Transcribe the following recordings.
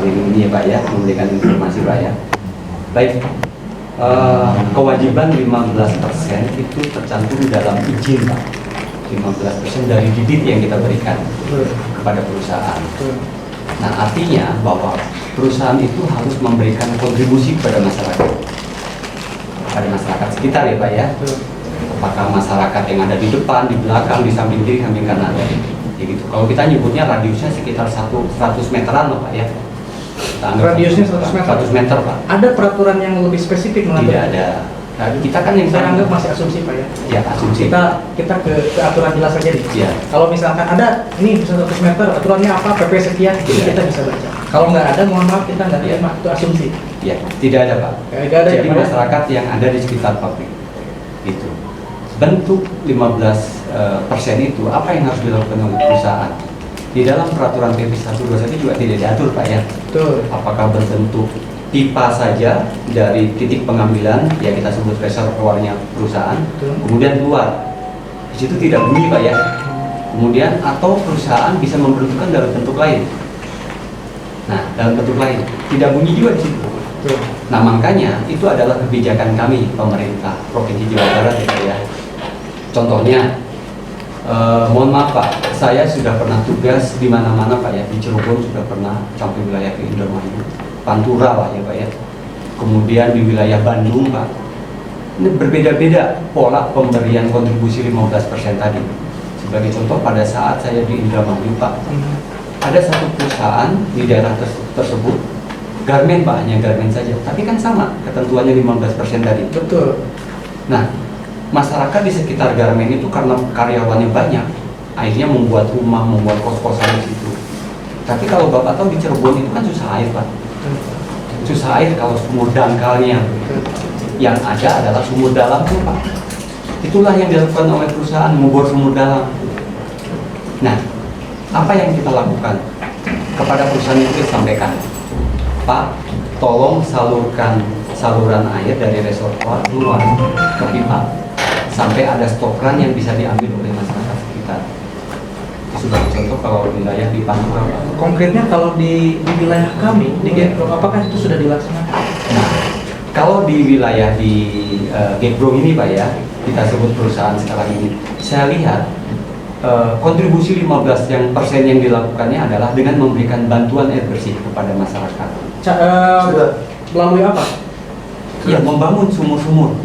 saling ini ya Pak ya, memberikan informasi Pak ya. Baik, kewajiban 15% itu tercantum dalam izin Pak. 15% dari bibit yang kita berikan kepada perusahaan. Nah, artinya bahwa perusahaan itu harus memberikan kontribusi kepada masyarakat, sekitar ya Pak ya. Apakah masyarakat yang ada di depan, di belakang, di samping kiri, samping kanan, ya gitu. Kalau kita nyebutnya radiusnya sekitar 100 meteran loh Pak ya. Radiusnya 100 meter. 100 meter Pak. Ada peraturan yang lebih spesifik mengatur? Tidak ada. Nah, kita kan yang saya anggap masih asumsi Pak ya. Ya, asumsi. Kita ke aturan jelas saja nih. Ya. Kalau misalkan ada ini 100 meter, aturannya apa, PP sekian, Ya. kita bisa baca. Kalau nggak ada, mohon maaf kita nggak terima, itu asumsi. Ya, tidak ada Pak. Nggak ada. Jadi masyarakat yang ada di sekitar pabrik itu. Bentuk 15% itu apa yang harus dilakukan oleh perusahaan? Di dalam peraturan PP 121 juga tidak diatur Pak ya. Betul. Apakah berbentuk pipa saja dari titik pengambilan yang kita sebut reservoirnya perusahaan, kemudian keluar. Di situ tidak bunyi Pak ya. Kemudian atau perusahaan bisa membentukkan dalam bentuk lain. Nah, dalam bentuk lain tidak bunyi juga di situ. Nah, makanya itu adalah kebijakan kami pemerintah Provinsi Jawa Barat ya Pak ya. Contohnya, mohon maaf Pak, saya sudah pernah tugas di mana-mana Pak ya, di Cirebon sudah pernah sampai wilayah ke Indramayu, Pantura Pak ya Pak ya. Kemudian di wilayah Bandung Pak. Ini berbeda-beda pola pemberian kontribusi 15% tadi. Sebagai contoh pada saat saya di Indramayu Pak, ada satu perusahaan di daerah tersebut, garmen Pak, hanya garmen saja, tapi kan sama ketentuannya 15% tadi. Betul. Nah, masyarakat di sekitar garmen itu karena karyawannya banyak, akhirnya membuat rumah, membuat kos-kosan di situ. Tapi kalau Bapak tahu di Cirebon itu kan susah air Pak. Susah air kalau sumur dangkalnya. Yang ada adalah sumur dalam tuh Pak. Itulah yang dilakukan oleh perusahaan, membor sumur dalam. Nah, apa yang kita lakukan? Kepada perusahaan itu kita sampaikan, Pak, tolong salurkan saluran air dari reservoir keluar ke pipa sampai ada stokran yang bisa diambil oleh masyarakat sekitar. Sebagai contoh kalau wilayah di Pantura. Konkretnya kalau di wilayah kami di Gekro, apakah itu sudah dilaksanakan? Nah, kalau di wilayah di Gekro ini Pak ya, kita sebut perusahaan sekarang ini, saya lihat kontribusi 15% yang dilakukannya adalah dengan memberikan bantuan air bersih kepada masyarakat. Melalui apa? Ya, membangun sumur-sumur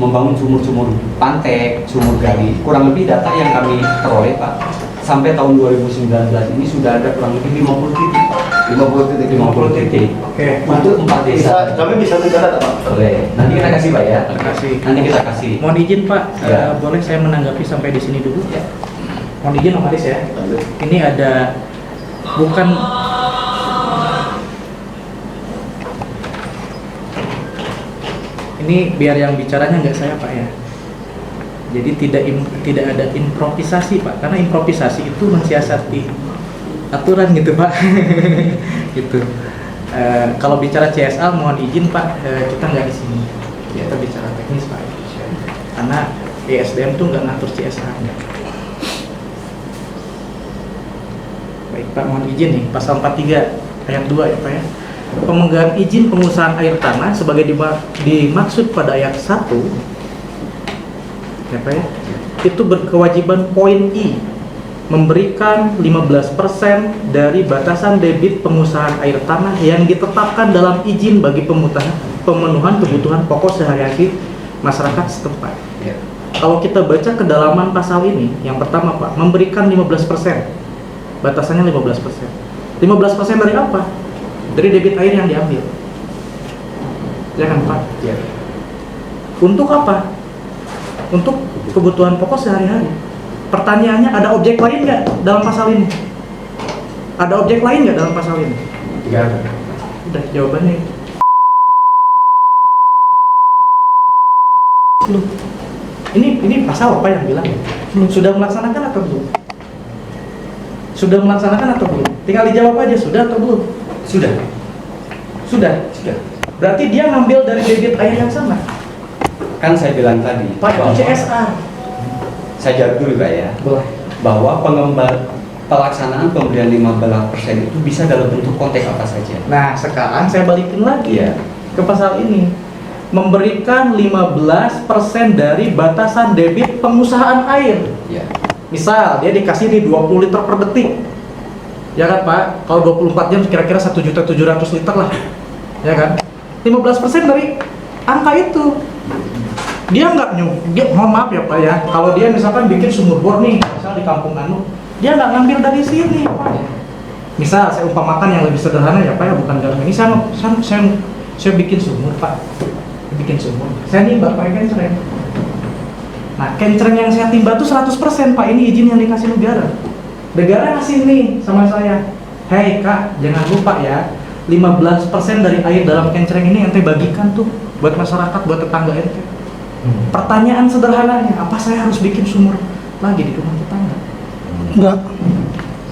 pantek, sumur gali. Kurang lebih data yang kami peroleh Pak, sampai tahun 2019 ini sudah ada kurang lebih 50 titik Pak. 50 titik. Oke. Untuk 4 desa. Kami bisa bicara Pak? Boleh. Nanti kita kasih Pak ya. Nanti kita kasih. Mohon izin Pak, Ya. boleh saya menanggapi sampai di sini dulu? Ya. Mohon izin Om Aris ya. Ini ada bukan ini biar yang bicaranya nggak saya Pak ya. Jadi tidak ada improvisasi Pak, karena improvisasi itu mensiasati aturan gitu Pak. Gitu. Kalau bicara CSA mohon izin Pak, kita nggak di sini. Kita bicara teknis Pak. Karena ESDM tuh nggak ngatur CSA. Baik Pak, mohon izin nih, pasal 43 ayat 2 ya Pak ya. Pemegang izin pengusahaan air tanah sebagai dimaksud pada ayat 1 ya Pak ya, itu berkewajiban poin I memberikan 15% dari batasan debit pengusahaan air tanah yang ditetapkan dalam izin bagi pemenuhan kebutuhan pokok sehari-hari masyarakat setempat. Ya. Kalau kita baca kedalaman pasal ini, yang pertama Pak, memberikan 15%. Batasannya 15%. 15% dari apa? Dari debit air yang diambil. Ya kan Pak? Ya. Untuk apa? Untuk kebutuhan pokok sehari-hari. Pertanyaannya, ada objek lain nggak dalam pasal ini? Ada objek lain nggak dalam pasal ini? Tidak ada. Udah jawabannya. Loh, ini pasal apa yang bilang? Sudah melaksanakan atau belum? Sudah melaksanakan atau belum? Tinggal dijawab aja, sudah atau belum? Sudah. Sudah. Berarti dia ngambil dari debit air yang sama. Kan saya bilang tadi, Pak, itu CSA. saya jawab dulu Pak ya, Boleh. bahwa pelaksanaan pemberian 15% itu bisa dalam bentuk konteks apa saja? Nah, sekarang saya balikin lagi Iya. ke pasal ini. Memberikan 15% dari batasan debit pengusahaan air. Ya. Misal, dia dikasih nih 20 liter per detik. Ya kan, Pak? Kalau 24 jam kira-kira 1.700.000 liter lah. Ya kan? 15% dari angka itu. Dia nggak mohon maaf ya Pak ya, kalau dia misalkan bikin sumur bor nih, misal di kampung Anu, dia nggak ngambil dari sini Pak. Misal saya umpamakan yang lebih sederhana ya Pak ya, bukan dalam ini saya bikin sumur Pak, bikin sumur. Saya nimba pakai kencreng. Nah kencreng yang saya timba tuh 100% Pak, ini izin yang dikasih negara. Negara ngasih nih sama saya, hei Kak, jangan lupa ya, 15% dari air dalam kencreng ini ente bagikan tuh buat masyarakat, buat tetangga ente. Pertanyaan sederhananya, apa saya harus bikin sumur lagi di rumah tetangga? Enggak.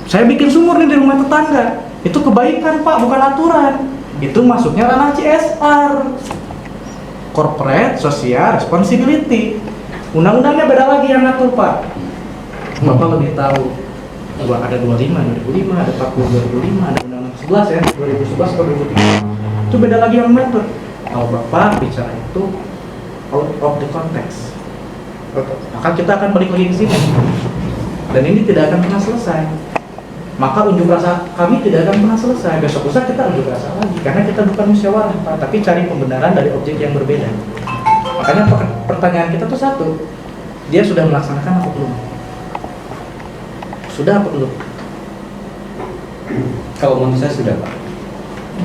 Saya bikin sumur nih di rumah tetangga. Itu kebaikan Pak, bukan aturan. Itu masuknya ranah CSR, Corporate Social Responsibility. Undang-undangnya beda lagi yang ngatur Pak. Bapak lebih tahu. Ada 25, 2005, ada 40, 2005, ada Undang-Undang 11 ya, 2011 atau 2003. Itu beda lagi yang ngatur. Kalau Bapak bicara itu out of the context, maka kita akan balik lagi ke sini, dan ini tidak akan pernah selesai. Maka unjuk rasa kami tidak akan pernah selesai. Besok lusa kita unjuk rasa lagi, karena kita bukan musyawarah Pak, tapi cari pembenaran dari objek yang berbeda. Makanya pertanyaan kita tuh satu, dia sudah melaksanakan apa belum? Sudah apa belum? Kalau menurut saya sudah Pak.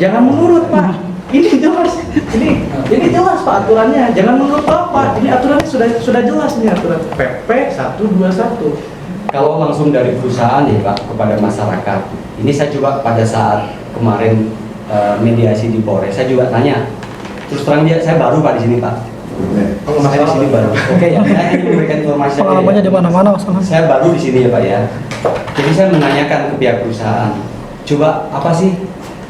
Jangan menurut Pak. Ini jelas, ini jelas Pak aturannya. Jangan menurut Bapak. Ini aturannya sudah jelas nih, aturan PP 121. Kalau langsung dari perusahaan ya Pak kepada masyarakat, ini saya juga pada saat kemarin mediasi di Polres, saya juga tanya. Terus terang dia, saya baru Pak di sini Pak. Saya di sini baru. Oke ya, saya hanya memberikan informasi. Pengalamannya di mana-mana masalahnya. Saya baru di sini ya Pak ya. Jadi saya menanyakan ke pihak perusahaan, coba apa sih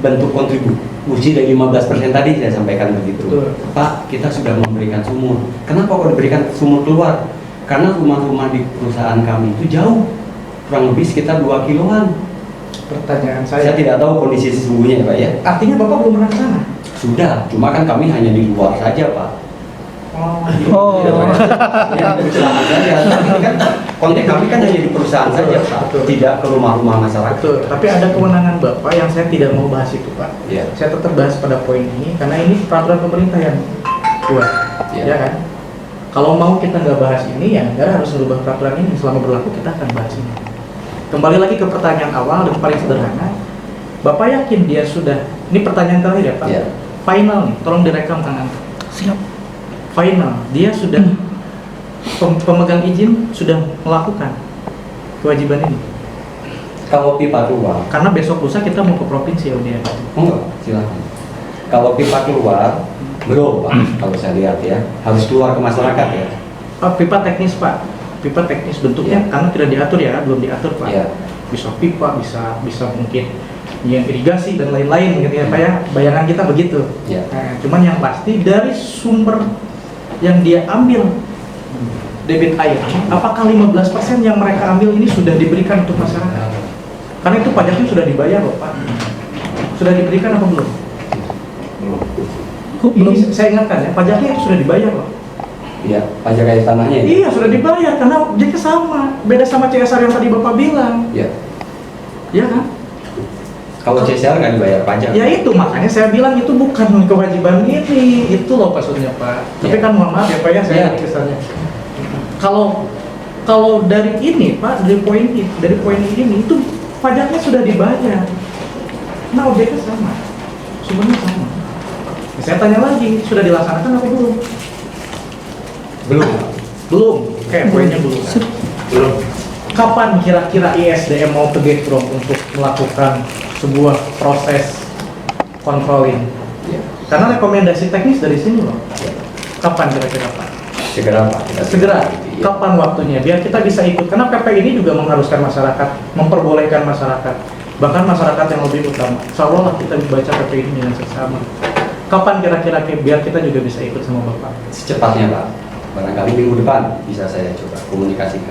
bentuk kontribusi dari 15% tadi saya sampaikan begitu. Betul. Pak, kita sudah memberikan sumur. Kenapa kok diberikan sumur keluar? Karena rumah-rumah di perusahaan kami itu jauh, kurang lebih sekitar 2 kiloan. Pertanyaan Saya saya, tidak tahu kondisi sesungguhnya ya Pak ya. artinya Bapak belum pernah ke sana? Sudah, cuma kan kami hanya di luar saja Pak. Oh. Ya, perusahaan saja. Tapi kan konteks kami kan hanya di perusahaan saja Pak, Betul. tidak ke rumah-rumah masyarakat. Betul, tapi ada kewenangan Bapak yang saya tidak mau bahas itu Pak. Ya. Saya tetap bahas pada poin ini, karena ini peraturan pemerintah yang buat, Ya. ya kan? Kalau mau kita nggak bahas ini, ya negara harus merubah peraturan ini. Selama berlaku kita akan bahas ini. Kembali lagi ke pertanyaan awal dan paling sederhana, Bapak yakin dia sudah, ini pertanyaan terakhir ya Pak, Ya. final nih, tolong direkam Kang Anto. Siap. Final, dia sudah, pemegang izin sudah melakukan kewajiban ini. Kalau pipa keluar, Karena besok lusa kita mau ke provinsi ya dia. enggak, silakan. Kalau pipa keluar, belum Pak, kalau saya lihat ya, harus keluar ke masyarakat ya. Pipa teknis Pak, pipa teknis bentuknya Ya. karena tidak diatur ya, belum diatur Pak. Ya. Bisa pipa, bisa mungkin yang irigasi dan lain-lain gitu ya Pak ya. Bayangan kita begitu. Ya. Nah, cuman yang pasti dari sumber yang dia ambil debit air, apakah 15% yang mereka ambil ini sudah diberikan untuk masyarakat? Karena itu pajaknya sudah dibayar loh Pak. Sudah diberikan apa belum? Belum. Ini saya ingatkan ya, pajaknya itu sudah dibayar loh. Iya, pajak air tanahnya ya. Iya sudah dibayar karena objeknya sama, beda sama CSR yang tadi Bapak bilang, Ya. ya kan? Kalau CSR nggak dibayar pajak. Ya itu makanya saya bilang itu bukan kewajiban ini, itu loh maksudnya Pak. Tapi Ya. kan mohon maaf ya Pak ya, saya Ya. kesannya. Kalau dari ini Pak, dari poin ini itu pajaknya sudah dibayar. Nah objeknya sama, sumbernya sama. Saya tanya lagi, sudah dilaksanakan apa belum? Belum. Belum, kayak poinnya belum. Belum. Kapan kira-kira ISDM mau ke Getpro untuk melakukan sebuah proses controlling? Ya. Karena rekomendasi teknis dari sini loh. Kapan kira-kira Pak? Segera Pak. Kita Segera. Ya. Kapan waktunya? Biar kita bisa ikut. Karena PP ini juga mengharuskan masyarakat, memperbolehkan masyarakat. Bahkan masyarakat yang lebih utama. Insya Allah lah kita baca PP ini dengan seksama. Kapan kira-kira biar kita juga bisa ikut sama Bapak? Secepatnya Pak. Barangkali minggu depan bisa saya coba komunikasikan.